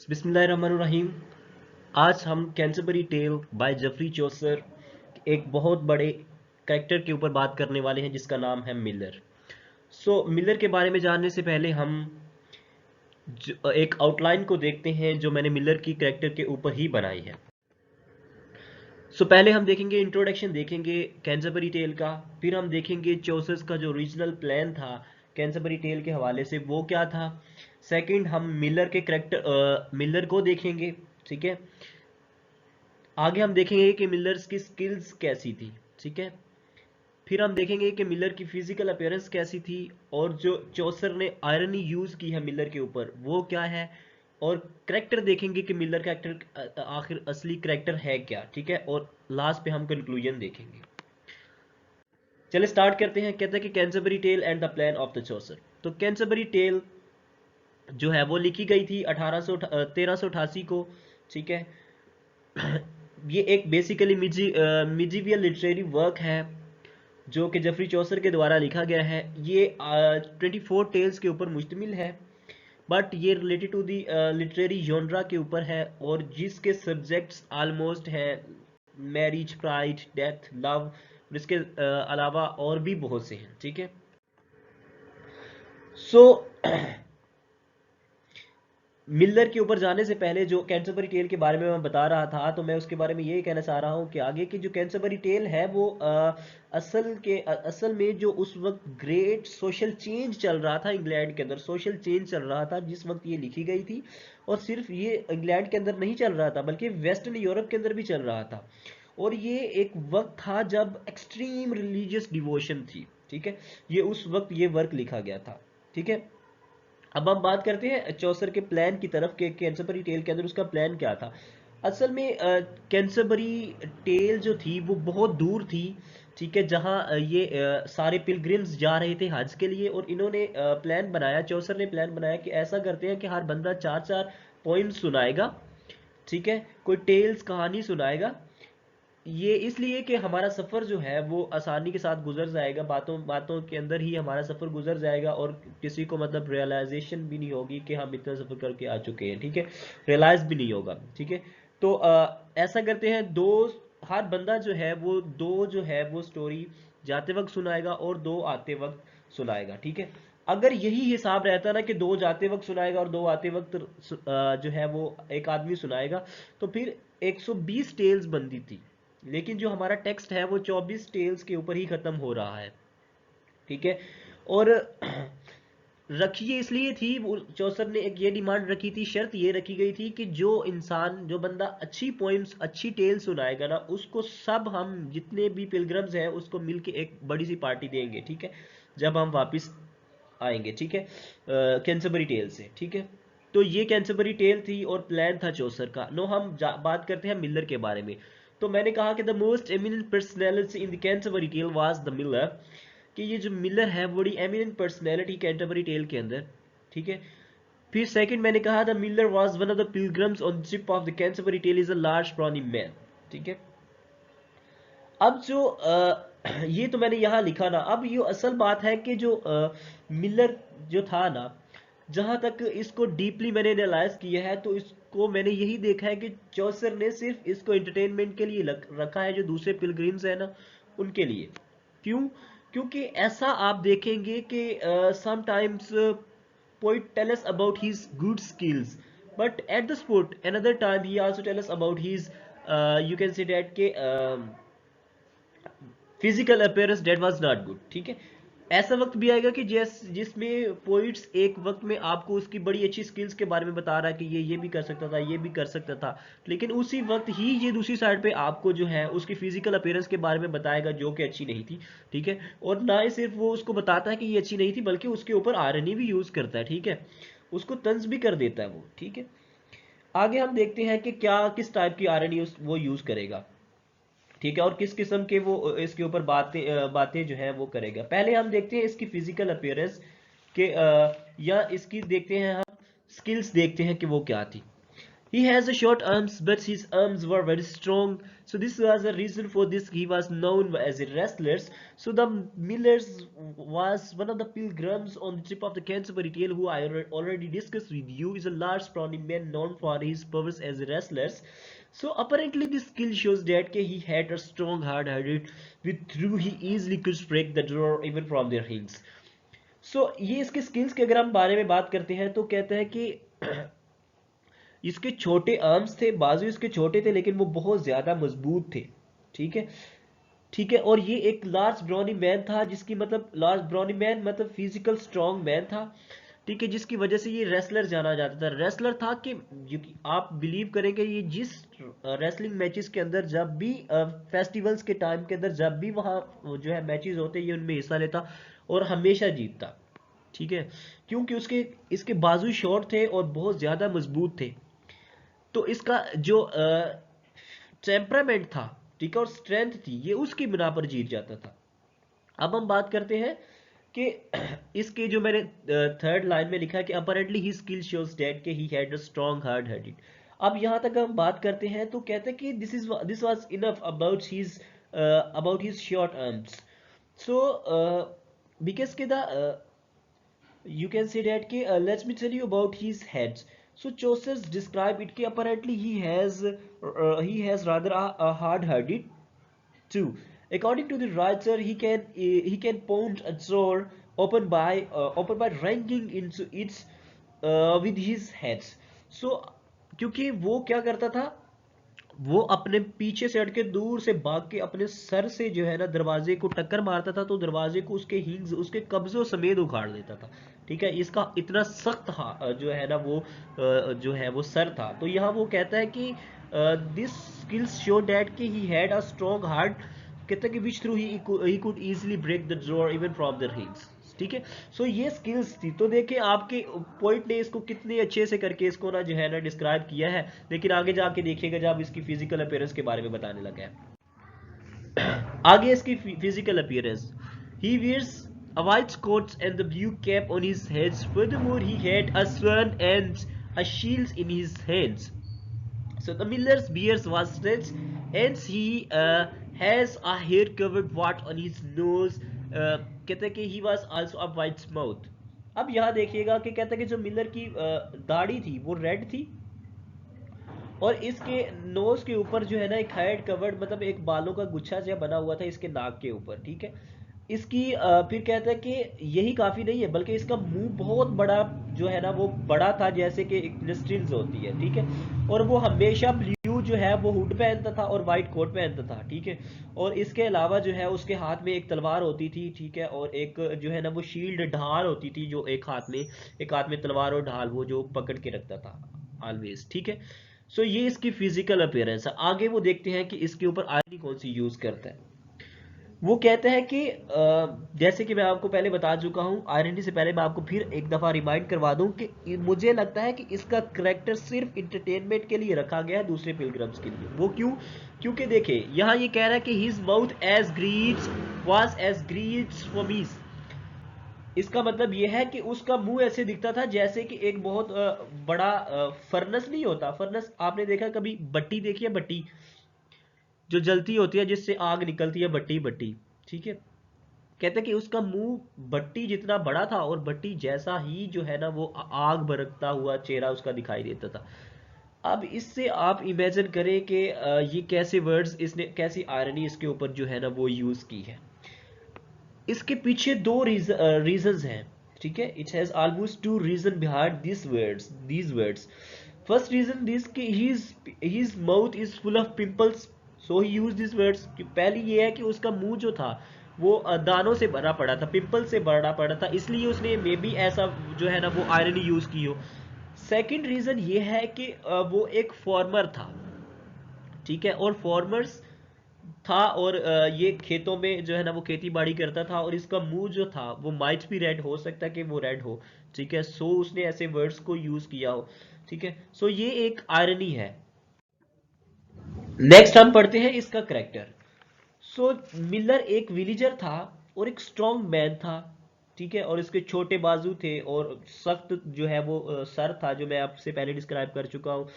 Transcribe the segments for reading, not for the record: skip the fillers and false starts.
बिस्मिल्लाहिर्रहमानिर्रहीम। आज हम Canterbury tale by Geoffrey Chaucer एक बहुत बड़े कैरेक्टर के ऊपर बात करने वाले हैं जिसका नाम है मिलर। मिलर के बारे में जानने से पहले हम एक आउटलाइन को देखते हैं जो मैंने मिलर की कैरेक्टर के ऊपर ही बनाई है। पहले हम देखेंगे इंट्रोडक्शन, देखेंगे कैंटरबरी टेल का, फिर हम देखेंगे चौसर्स का जो ओरिजिनल प्लान था कैंटरबरी टेल के हवाले से वो क्या था। सेकंड, हम मिलर के कैरेक्टर मिलर को देखेंगे, ठीक है। आगे हम देखेंगे कि मिलर्स की स्किल्स कैसी थी, ठीक है। फिर हम देखेंगे कि मिलर की फिजिकल अपीयरेंस कैसी थी, और जो चौसर ने आयरनी यूज की है मिलर के ऊपर वो क्या है, और करेक्टर देखेंगे कि मिलर का कैरेक्टर आखिर असली करेक्टर है क्या, ठीक है। और लास्ट पे हम कंक्लूजन देखेंगे। चलिए स्टार्ट करते हैं। कहते हैं कि Canterbury tale and the plan of the Chaucer. तो कैंटरबरी टेल जो है वो लिखी गई थी 1388 को, ठीक है। ये एक बेसिकली मिजीवियल लिटरेरी वर्क है जो कि जेफरी चौसर के द्वारा लिखा गया है। ये 24 टेल्स के ऊपर मुश्तमिल है, बट ये related to the literary genre के ऊपर है, और जिसके सब्जेक्ट्स आलमोस्ट हैं मैरिज, प्राइड, डेथ, लव, इसके अलावा और भी बहुत से हैं, ठीक है। सो मिलर के ऊपर जाने से पहले जो कैंटरबरी टेल के बारे में मैं बता रहा था, तो मैं उसके बारे में यही कहना चाह रहा हूँ कि आगे की जो कैंटरबरी टेल है वो असल में जो उस वक्त ग्रेट सोशल चेंज चल रहा था इंग्लैंड के अंदर, सोशल चेंज चल रहा था जिस वक्त ये लिखी गई थी। और सिर्फ ये इंग्लैंड के अंदर नहीं चल रहा था बल्कि वेस्टर्न यूरोप के अंदर भी चल रहा था। और ये एक वक्त था जब एक्सट्रीम रिलीजियस डिवोशन थी, ठीक है। ये उस वक्त ये वर्क लिखा गया था, ठीक है। अब हम बात करते हैं चौसर के प्लान की तरफ के कैंटरबरी टेल के अंदर उसका प्लान क्या था। असल में कैंटरबरी टेल जो थी वो बहुत दूर थी, ठीक है, जहाँ ये सारे पिलग्रिम्स जा रहे थे हज के लिए। और इन्होंने प्लान बनाया, चौसर ने प्लान बनाया कि ऐसा करते हैं कि हर बंदा चार चार पॉइंट सुनाएगा, ठीक है, कोई टेल्स कहानी सुनाएगा। ये इसलिए कि हमारा सफ़र जो है वो आसानी के साथ गुजर जाएगा, बातों बातों के अंदर ही हमारा सफ़र गुजर जाएगा, और किसी को मतलब रियलाइजेशन भी नहीं होगी कि हम इतना सफ़र करके आ चुके हैं, ठीक है। रियलाइज भी नहीं होगा, ठीक है। तो ऐसा करते हैं, दो, हर बंदा जो है वो दो जो है वो स्टोरी जाते वक्त सुनाएगा और दो आते वक्त सुनाएगा, ठीक है। अगर यही हिसाब रहता ना कि दो जाते वक्त सुनाएगा और दो आते वक्त जो है वो एक आदमी सुनाएगा, तो फिर 120 टेल्स बनती थी। लेकिन जो हमारा टेक्स्ट है वो 24 टेल्स के ऊपर ही खत्म हो रहा है, ठीक है। और रखी इसलिए थी, चौसर ने एक ये डिमांड रखी थी, शर्त ये रखी गई थी कि जो इंसान, जो बंदा अच्छी पोइम्स, अच्छी टेल सुनाएगा ना, उसको सब हम जितने भी पिलग्रम्स हैं उसको मिलके एक बड़ी सी पार्टी देंगे, ठीक है, जब हम वापस आएंगे, ठीक है, कैंटरबरी टेल से, ठीक है। तो ये कैंटरबरी टेल थी और प्लान था चौसर का। नो, हम बात करते हैं मिलर के बारे में। तो मैंने कहा कि the most eminent personality in the Canterbury tale was the miller, कि ये जो मिलर है बड़ी एमिनेंट पर्सनैलिटी कैंटरबरी टेल के अंदर, ठीक है। फिर सेकंड मैंने कहा the miller was one of the pilgrims on the ship of the Canterbury tale is a large brownie man, ठीक है। अब जो ये तो मैंने यहाँ लिखा ना, अब ये असल बात है कि जो मिलर जो था ना, जहाँ तक इसको डीपली मैंने एनालाइज किया है तो इसको मैंने यही देखा है कि चौसर ने सिर्फ इसको एंटरटेनमेंट के लिए रखा है, जो दूसरे पिलग्रिम्स है ना उनके लिए। क्यों? क्योंकि ऐसा आप देखेंगे कि sometimes poet tell us about his good skills, but at the sport another time he also tell us about his you can say that के physical appearance that was not good, ठीक है। ऐसा वक्त भी आएगा कि जिसमें पोइट्स एक वक्त में आपको उसकी बड़ी अच्छी स्किल्स के बारे में बता रहा है कि ये भी कर सकता था, ये भी कर सकता था, लेकिन उसी वक्त ही ये दूसरी साइड पे आपको जो है उसकी फिजिकल अपीयरेंस के बारे में बताएगा जो कि अच्छी नहीं थी, ठीक है। और ना ही सिर्फ वो उसको बताता है कि ये अच्छी नहीं थी, बल्कि उसके ऊपर आयरनी भी यूज करता है, ठीक है, उसको तंज भी कर देता है वो, ठीक है। आगे हम देखते हैं कि क्या किस टाइप की आयरनी वो यूज करेगा, ठीक है, और किस किस्म के वो इसके ऊपर बातें जो है वो करेगा। पहले हम देखते हैं इसकी फिजिकल अपीयरेंस के या इसकी देखते हैं हम स्किल्स देखते हैं कि वो क्या थी। He has a short arms, but his arms were very strong. So this was the reason for this. He was known as a wrestler. So the Millers was one of the pilgrims on the trip of the Canterbury Tale, who I already discussed with you, is a large brawny man known for his powers as a wrestler. So apparently this skill shows that he had a strong hard-headed, with through he easily could break the door even from their rings. So ये इसके skills के अगर हम बारे में बात करते हैं तो कहते हैं कि इसके छोटे आर्म्स थे, बाजू इसके छोटे थे, लेकिन वो बहुत ज्यादा मजबूत थे। ठीक है, ठीक है। और ये एक लार्ज ब्रॉनी मैन था, जिसकी मतलब लार्ज ब्रॉनी मैन मतलब फिजिकल स्ट्रॉन्ग मैन था। ठीक है, जिसकी वजह से ये रेसलर जाना जाता था। रेसलर था कि आप बिलीव करेंगे, ये जिस रेसलिंग मैचेस के अंदर जब भी फेस्टिवल्स के टाइम के अंदर जब भी वहाँ जो है मैचेस होते, ये उनमें हिस्सा लेता और हमेशा जीतता। ठीक है, क्योंकि उसके इसके बाजू शॉर्ट थे और बहुत ज्यादा मजबूत थे। तो इसका जो टेम्परामेंट था, ठीक है, और स्ट्रेंथ थी, ये उसकी बिना पर जीत जाता था। अब हम बात करते हैं कि इसके जो मैंने थर्ड लाइन में लिखा है कि apparently he skill shows that के he had a strong hard headed. अब यहां तक हम बात करते हैं तो कहते हैं कि this was enough about his short arms. So because के the you can say that let me tell you about his heads. So Chaucer's describe it कि apparently he has rather a hard-headed too. According to the writer, he can pound a door open by ringing into it with his heads. So क्योंकि वो क्या करता था, वो अपने पीछे से हट के दूर से भाग के अपने सर से जो है ना दरवाजे को टक्कर मारता था, तो दरवाजे को उसके हिंग्स उसके कब्जों समेत उखाड़ देता था। ठीक है, इसका इतना सख्त जो है ना वो जो है वो सर था। तो यहाँ वो कहता है कि दिस स्किल्स शो दैट कि he had a strong heart, कहता है कि which through he could easily break the door even from their hinges. ठीक है, सो ये स्किल्स थी। तो देखिए आपके पॉइंट ने इसको कितने अच्छे से करके इसको ना जो है ना डिस्क्राइब किया है, लेकिन आगे जाके देखिएगा जब इसकी फिजिकल अपीयरेंस के बारे में बताने लगा है। आगे इसकी physical appearance, he wears a white coat and the blue cap on his head. Furthermore, he had a sword and a shield in his hands. So the miller's beard was stretched, and he has a hair-covered wart on his nose. कहते हैं कि he was also a white mouth. अब यहाँ देखिएगा कि कहते हैं कि जो मिलर की दाढ़ी थी वो रेड थी, और इसके नोज के ऊपर जो है ना एक हेड कवर्ड मतलब एक बालों का गुच्छा जो बना हुआ था इसके नाक के ऊपर। ठीक है, इसकी फिर कहता है कि यही काफी नहीं है, बल्कि इसका मुंह बहुत बड़ा जो है ना वो बड़ा था, जैसे कि एक नस्ट्रिल्स होती है। ठीक है, और वो हमेशा ब्लू जो है वो हुड पहनता था और वाइट कोट पहनता था। ठीक है, और इसके अलावा जो है उसके हाथ में एक तलवार होती थी। ठीक है, और एक जो है ना वो शील्ड ढाल होती थी, जो एक हाथ में तलवार और ढाल वो जो पकड़ के रखता था ऑलवेज। ठीक है, सो ये इसकी फिजिकल अपीयरेंस है। आगे वो देखते हैं कि इसके ऊपर आयरनी कौन सी यूज करता है। वो कहते हैं कि जैसे कि मैं आपको पहले बता चुका हूं, आयरनी से पहले मैं आपको फिर एक दफा रिमाइंड करवा दूं कि मुझे लगता है कि इसका करेक्टर सिर्फ इंटरटेनमेंट के लिए रखा गया है, दूसरे पिलग्रिम्स के लिए। वो क्यों? क्योंकि देखिए यहाँ ये कह रहा है कि his mouth as greaves was as greaves for me. इसका मतलब यह है कि उसका मुंह ऐसे दिखता था जैसे कि एक बहुत बड़ा फर्नेस नहीं होता, फर्नेस आपने देखा कभी, भट्टी देखी है, भट्टी जो जलती होती है जिससे आग निकलती है, भट्टी भट्टी। ठीक है, कहते हैं कि उसका मुंह भट्टी जितना बड़ा था और भट्टी जैसा ही जो है ना वो आग बरकता हुआ चेहरा उसका दिखाई देता था। अब इससे आप इमेजिन करें कि ये कैसे वर्ड्स इसने, कैसी आयरनी इसके ऊपर जो है ना वो यूज की है। इसके पीछे दो रीजंस हैं। ठीक है, it has almost two reason behind these words. First reason this कि his mouth is full of pimples, so he used these words। कि पहली ये है कि उसका मुंह जो था वो दानों से भरा पड़ा था, पिंपल से भरा पड़ा था, इसलिए उसने मे बी ऐसा जो है ना वो आयरनी यूज की हो। सेकंड रीजन ये है कि वो एक फॉर्मर था। ठीक है, और फॉर्मर्स था, और ये खेतों में जो है ना वो खेती बाड़ी करता था, और इसका मुंह जो था वो माइट भी रेड हो सकता है कि वो रेड हो। ठीक है, सो उसने ऐसे वर्ड्स को यूज किया हो। ठीक है, सो ये एक आयरनी है। नेक्स्ट हम पढ़ते हैं इसका करेक्टर। सो मिलर एक विलीजर था और एक स्ट्रॉन्ग मैन था। ठीक है, और इसके छोटे बाजू थे और सख्त जो है वो सर था, जो मैं आपसे पहले डिस्क्राइब कर चुका हूँ।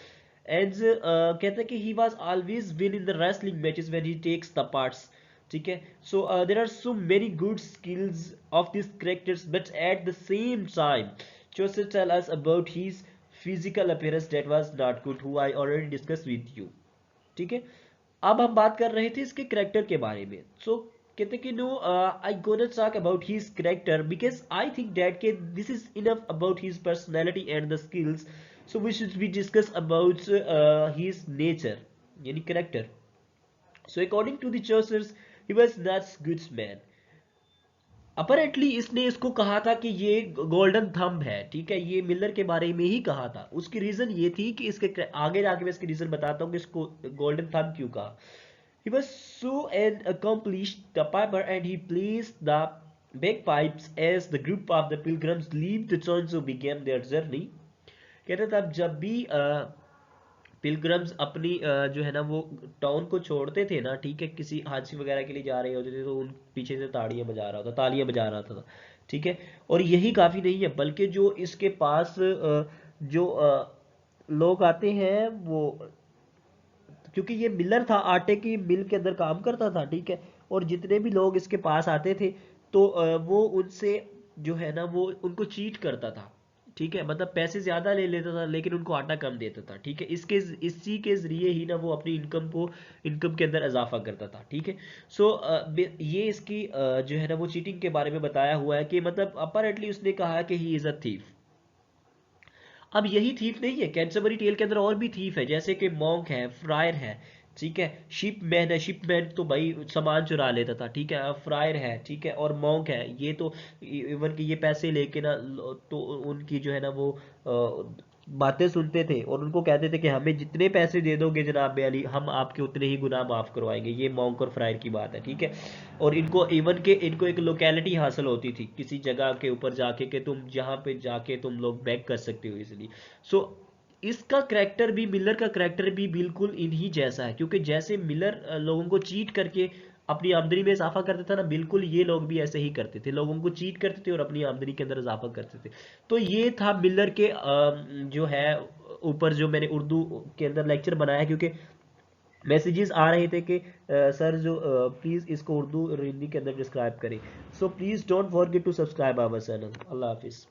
एंड कहते हैं कि he was always win in the wrestling matches when he takes the parts, ठीक है। So there are so many good skills of this characters but at the same time Chaucer tell us about his physical appearance that was not good, who I already discussed with you, ठीक है। अब हम बात कर रहे थे इसके character के बारे में। सो कहते कि no I gonna talk about his character because I think that के this is enough about his personality and the skills, so we should be discuss about his nature यानी character. So according to the Chaucer's he was not good man. Apparently इसने इसको कहा था कि ये golden thumb है, ठीक है, ये मिलर के बारे में ही कहा था। उसकी रीजन ये थी कि इसके आगे जाके मैं इसकी रीजन बताता हूँ कि इसको गोल्डन थंब क्यों कहा। He was so an accomplished piper and he plays the bagpipes as the group of the pilgrims leave the town to begin their journey। कहते थे अब जब भी पिलग्रम्स अपनी जो है ना वो टाउन को छोड़ते थे ना, ठीक है, किसी हादसे वगैरह के लिए जा रहे होते थे तो उन पीछे से तालियां बजा रहा था, ठीक है। और यही काफ़ी नहीं है बल्कि जो इसके पास जो लोग आते हैं वो, क्योंकि ये मिलर था, आटे की मिल के अंदर काम करता था, ठीक है। और जितने भी लोग इसके पास आते थे तो वो उनसे जो है ना वो उनको चीट करता था, ठीक है, मतलब पैसे ज्यादा ले लेता था लेकिन उनको आटा कम देता था, ठीक है। इसी के जरिए ही ना वो अपनी इनकम के अंदर इजाफा करता था, ठीक है। सो ये इसकी जो है ना वो चीटिंग के बारे में बताया हुआ है कि मतलब अपरेंटली उसने कहा कि ही इज अ थीफ। अब यही थीफ नहीं है, कैंटरबरी टेल के अंदर और भी थीफ है, जैसे कि मॉन्क है, फ्रायर है, ठीक है, शिपमैन है। शिपमैन तो भाई सामान चुरा लेता था, ठीक है। फ्रायर है, ठीक है, और मॉन्क है, ये तो इवन कि ये पैसे लेके ना तो उनकी जो है ना वो बातें सुनते थे और उनको कहते थे कि हमें जितने पैसे दे दोगे जनाब अली हम आपके उतने ही गुनाह माफ करवाएंगे। ये मॉन्क और फ्रायर की बात है, ठीक है। और इनको इवन के इनको एक लोकेलिटी हासिल होती थी किसी जगह के ऊपर जाके कि तुम जहाँ पे जाके तुम लोग बैक कर सकते हो इसलिए। सो इसका करैक्टर भी, मिलर का करैक्टर भी बिल्कुल इन्हीं जैसा है, क्योंकि जैसे मिलर लोगों को चीट करके अपनी आमदनी में इजाफा करता था ना, बिल्कुल ये लोग भी ऐसे ही करते थे, लोगों को चीट करते थे और अपनी आमदनी के अंदर इजाफा करते थे। तो ये था मिलर के जो है ऊपर जो मैंने उर्दू के अंदर लेक्चर बनाया, क्योंकि मैसेजेस आ रहे थे कि सर जो प्लीज़ इसको उर्दू और हिंदी के अंदर डिस्क्राइब करें। So please don't forget to subscribe our channel. अल्लाह हाफिज़।